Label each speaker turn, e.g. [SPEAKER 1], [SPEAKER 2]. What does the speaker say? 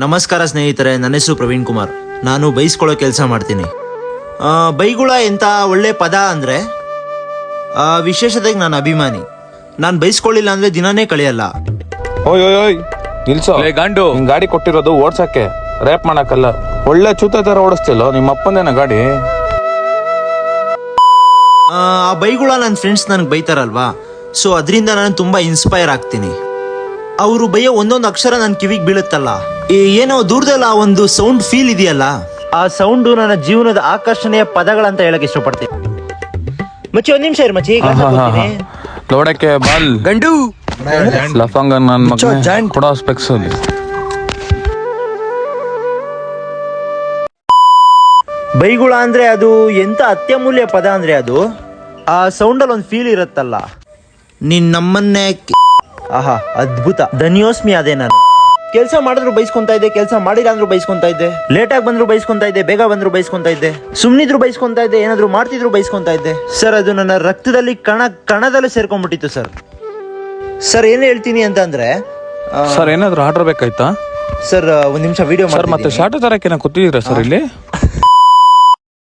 [SPEAKER 1] ನಮಸ್ಕಾರ ಸ್ನೇಹಿತರೆ, ನನ್ನ ಹೆಸರು ಪ್ರವೀಣ್ ಕುಮಾರ್. ನಾನು ಬೈಸ್ಕೊಳ್ಳೋ ಕೆಲಸ ಮಾಡ್ತೀನಿ. ಬೈಗುಳ ಎಂತ ಒಳ್ಳೆ ಪದ ಅಂದರೆ ವಿಶೇಷತೆಗೆ ನಾನು ಅಭಿಮಾನಿ. ನಾನು ಬೈಸ್ಕೊಳ್ಳಿಲ್ಲ ಅಂದರೆ ದಿನನೇ ಕಳೆಯಲ್ಲ.
[SPEAKER 2] ಓಯ್ ಓಯ್ ಓಯ್ ನಿಲ್ಸೋ ಗಂಡು. ನಿನ್ ಗಾಡಿ ಕೊಟ್ಟಿರೋದು ಓಡ್ಸಕ್ಕೆ, ರ್ಯಾಪ್ ಮಾಡಕ್ಕಲ್ಲ. ಒಳ್ಳೆ ಚೂತ ತರ ಓಡಿಸ್ತಿಲ್ಲ ನಿಮ್ಮ ಅಪ್ಪಂದೇನ ಗಾಡಿ.
[SPEAKER 1] ಆ ಬೈಗುಳ ನನ್ನ ಫ್ರೆಂಡ್ಸ್ ನನಗೆ ಬೈತಾರಲ್ವಾ, ಸೊ ಅದರಿಂದ ನಾನು ತುಂಬ ಇನ್ಸ್ಪೈರ್ ಆಗ್ತೀನಿ. ಅವರು ಬೈಯೋ ಒಂದೊಂದು ಅಕ್ಷರ ನನ್ನ ಕಿವಿಗೆ ಬೀಳುತ್ತಲ್ಲ, ಏನೋ ದೂರದಲ್ಲ ಒಂದು ಸೌಂಡ್ ಫೀಲ್ ಇದೆಯಲ್ಲ, ಆ ಸೌಂಡು ನನ್ನ ಜೀವನದ ಆಕರ್ಷಣೆಯ ಪದಗಳಂತ ಹೇಳಕ್ ಇಷ್ಟಪಡ್ತೀನಿ. ಮಚ್ಚಿ ಒಂದ್ ನಿಮಿಷ ಇರು ಮಚ್ಚಿ.
[SPEAKER 2] ನೋಡಕ್ಕೆ ಬಾಲ್
[SPEAKER 3] ಗಂಡು
[SPEAKER 2] ಲಫಂಗ ನನ್ ಮಗ ಕೊಡೋ ಸ್ಪೆಕ್ಸ್ ಅಲ್ಲಿ.
[SPEAKER 1] ಬೈಗುಳ ಅಂದ್ರೆ ಅದು ಎಂತ ಅತ್ಯಮೂಲ್ಯ ಪದ ಅಂದ್ರೆ ಅದು ಆ ಸೌಂಡಲ್ಲಿ ಒಂದು ಫೀಲ್ ಇರುತ್ತಲ್ಲ. ನೀನ್ ನಮ್ಮನ್ನೇ ಆಹಾ ಅದ್ಭುತ. ಧನ್ಯೋಸ್ಮಿ ಅದೇ. ನಾನು ಕೆಲಸ ಮಾಡಿದ್ರು ಬೈಸ್ಕೊಂತ ಇದ್ದೆ, ಕೆಲಸ ಮಾಡಿಲ್ಲ ಅಂದ್ರೂ ಬೈಸ್ಕೊಂತ ಇದ್ದೆ, ಲೇಟಾಗಿ ಬಂದ್ರು ಬೈಸ್ಕೊಂತ ಇದ್ದೆ, ಬೇಗ ಬಂದ್ರು ಬೈಸ್ಕೊಂತ ಇದ್ದೆ, ಸುಮ್ನಿದ್ರು ಬೈಸ್ಕೊಂತ ಇದ್ದೆ, ಏನಾದ್ರು ಮಾಡ್ತಿದ್ರು ಬೈಸ್ಕೊಂತ ಇದ್ದೆ. ಸರ್ ಅದು ನನ್ನ ರಕ್ತದಲ್ಲಿ ಕಣದಲ್ಲಿ ಸೇರ್ಕೊಂಡ್ಬಿಟ್ಟಿತ್ತು ಸರ್. ಸರ್ ಏನ್ ಹೇಳ್ತೀನಿ ಅಂತಂದ್ರೆ,
[SPEAKER 2] ಸರ್ ಏನಾದ್ರು ಆರ್ಡರ್ ಬೇಕಾಯ್ತಾ
[SPEAKER 1] ಸರ್ ಒಂದ್ ನಿಮಿಷ ವಿಡಿಯೋ
[SPEAKER 2] ಸರ್? ಮತ್ತೆ ಶಾರ್ಟ್ ತರಕ್ಕೆ ಕೂತಿದ್ದೀರಾ ಸರ್ ಇಲ್ಲಿ?